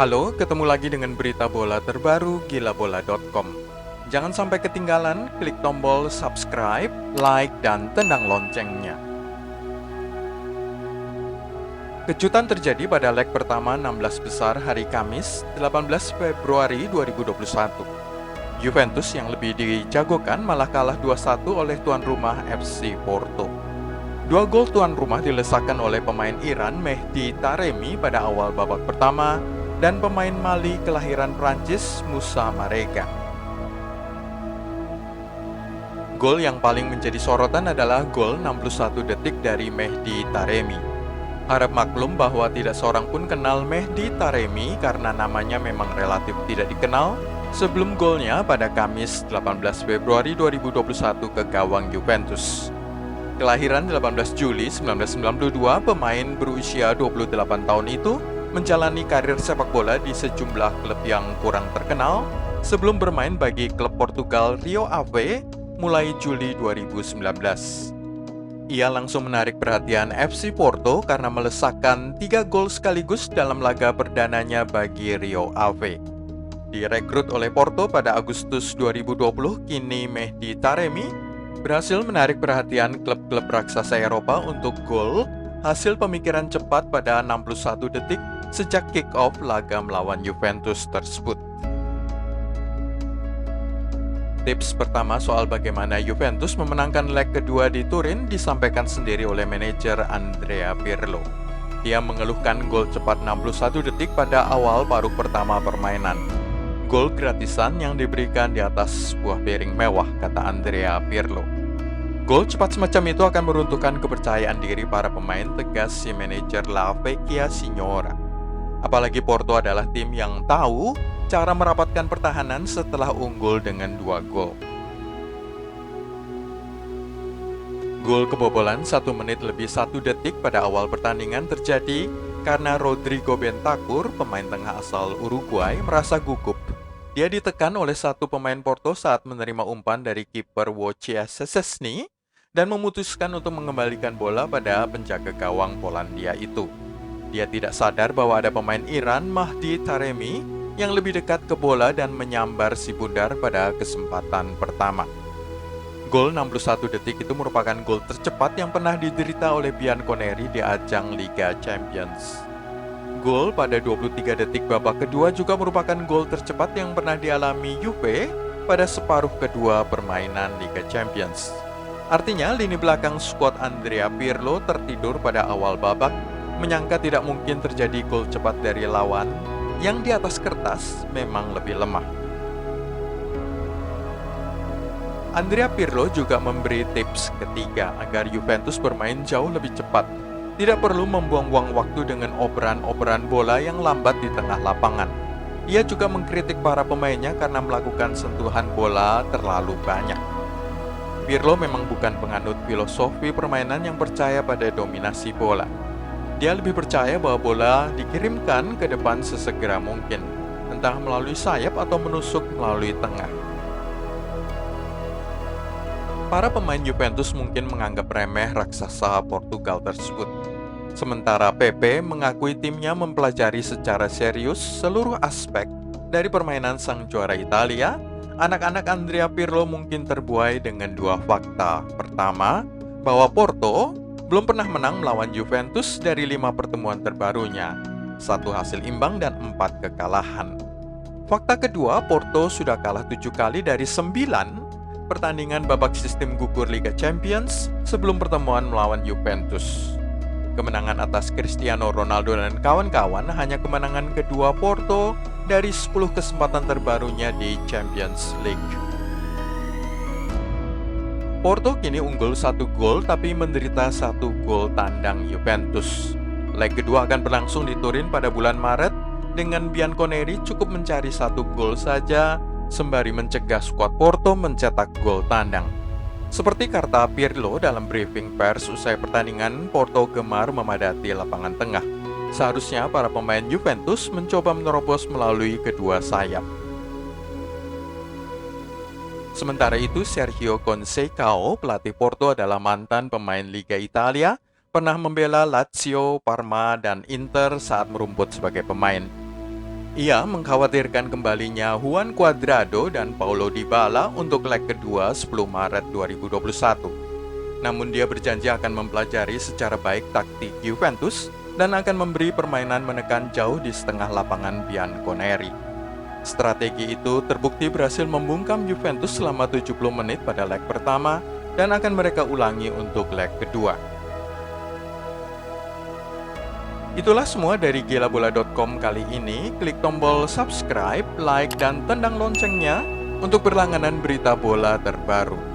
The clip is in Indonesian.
Halo, ketemu lagi dengan berita bola terbaru gilabola.com. Jangan sampai ketinggalan, klik tombol subscribe, like, dan tendang loncengnya. Kejutan terjadi pada leg pertama 16 besar hari Kamis, 18 Februari 2021. Juventus yang lebih dijagokan malah kalah 2-1 oleh tuan rumah FC Porto. Dua gol tuan rumah dilesakan oleh pemain Iran Mehdi Taremi pada awal babak pertama dan pemain Mali kelahiran Prancis Moussa Marega. Gol yang paling menjadi sorotan adalah gol 61 detik dari Mehdi Taremi. Harap maklum bahwa tidak seorang pun kenal Mehdi Taremi karena namanya memang relatif tidak dikenal sebelum golnya pada Kamis 18 Februari 2021 ke gawang Juventus. Kelahiran 18 Juli 1992, pemain berusia 28 tahun itu menjalani karir sepak bola di sejumlah klub yang kurang terkenal sebelum bermain bagi klub Portugal Rio Ave mulai Juli 2019. Ia langsung menarik perhatian FC Porto karena melesakkan 3 gol sekaligus dalam laga perdananya bagi Rio Ave. Direkrut oleh Porto pada Agustus 2020, kini Mehdi Taremi berhasil menarik perhatian klub-klub raksasa Eropa untuk gol hasil pemikiran cepat pada 61 detik sejak kick-off laga melawan Juventus tersebut. Tips pertama soal bagaimana Juventus memenangkan leg kedua di Turin disampaikan sendiri oleh manajer Andrea Pirlo. Dia mengeluhkan gol cepat 61 detik pada awal paruh pertama permainan. Gol gratisan yang diberikan di atas sebuah piring mewah, kata Andrea Pirlo. Gol cepat semacam itu akan meruntuhkan kepercayaan diri para pemain, tegas si manajer La Vecchia Signora. Apalagi Porto adalah tim yang tahu cara merapatkan pertahanan setelah unggul dengan 2 gol. Gol kebobolan 1 menit lebih 1 detik pada awal pertandingan terjadi karena Rodrigo Bentancur, pemain tengah asal Uruguay, merasa gugup. Dia ditekan oleh satu pemain Porto saat menerima umpan dari kiper Wojciech Szczesny dan memutuskan untuk mengembalikan bola pada penjaga gawang Polandia itu. Dia tidak sadar bahwa ada pemain Iran, Mehdi Taremi, yang lebih dekat ke bola dan menyambar si bundar pada kesempatan pertama. Gol 61 detik itu merupakan gol tercepat yang pernah diderita oleh Bianconeri di ajang Liga Champions. Gol pada 23 detik babak kedua juga merupakan gol tercepat yang pernah dialami Juve pada separuh kedua permainan Liga Champions. Artinya, lini belakang skuad Andrea Pirlo tertidur pada awal babak, menyangka tidak mungkin terjadi gol cepat dari lawan yang di atas kertas memang lebih lemah. Andrea Pirlo juga memberi tips ketiga agar Juventus bermain jauh lebih cepat. Tidak perlu membuang-buang waktu dengan operan-operan bola yang lambat di tengah lapangan. Ia juga mengkritik para pemainnya karena melakukan sentuhan bola terlalu banyak. Pirlo memang bukan penganut filosofi permainan yang percaya pada dominasi bola. Dia lebih percaya bahwa bola dikirimkan ke depan sesegera mungkin, entah melalui sayap atau menusuk melalui tengah. Para pemain Juventus mungkin menganggap remeh raksasa Portugal tersebut. Sementara Pepe mengakui timnya mempelajari secara serius seluruh aspek dari permainan sang juara Italia. Anak-anak Andrea Pirlo mungkin terbuai dengan 2 fakta. Pertama, bahwa Porto belum pernah menang melawan Juventus dari 5 pertemuan terbarunya, 1 hasil imbang dan 4 kekalahan. Fakta kedua, Porto sudah kalah 7 kali dari 9 pertandingan babak sistem gugur Liga Champions sebelum pertemuan melawan Juventus. Kemenangan atas Cristiano Ronaldo dan kawan-kawan hanya kemenangan kedua Porto dari 10 kesempatan terbarunya di Champions League. Porto kini unggul 1 gol tapi menderita 1 gol tandang Juventus. Leg kedua akan berlangsung di Turin pada bulan Maret dengan Bianconeri cukup mencari 1 gol saja sembari mencegah skuad Porto mencetak gol tandang. Seperti kata Pirlo dalam briefing pers usai pertandingan, Porto gemar memadati lapangan tengah. Seharusnya para pemain Juventus mencoba menerobos melalui kedua sayap. Sementara itu, Sergio Conceição, pelatih Porto, adalah mantan pemain Liga Italia, pernah membela Lazio, Parma, dan Inter saat merumput sebagai pemain. Ia mengkhawatirkan kembalinya Juan Cuadrado dan Paulo Dybala untuk leg kedua 10 Maret 2021. Namun dia berjanji akan mempelajari secara baik taktik Juventus dan akan memberi permainan menekan jauh di setengah lapangan Bianconeri. Strategi itu terbukti berhasil membungkam Juventus selama 70 menit pada leg pertama dan akan mereka ulangi untuk leg kedua. Itulah semua dari gilabola.com kali ini. Klik tombol subscribe, like, dan tendang loncengnya untuk berlangganan berita bola terbaru.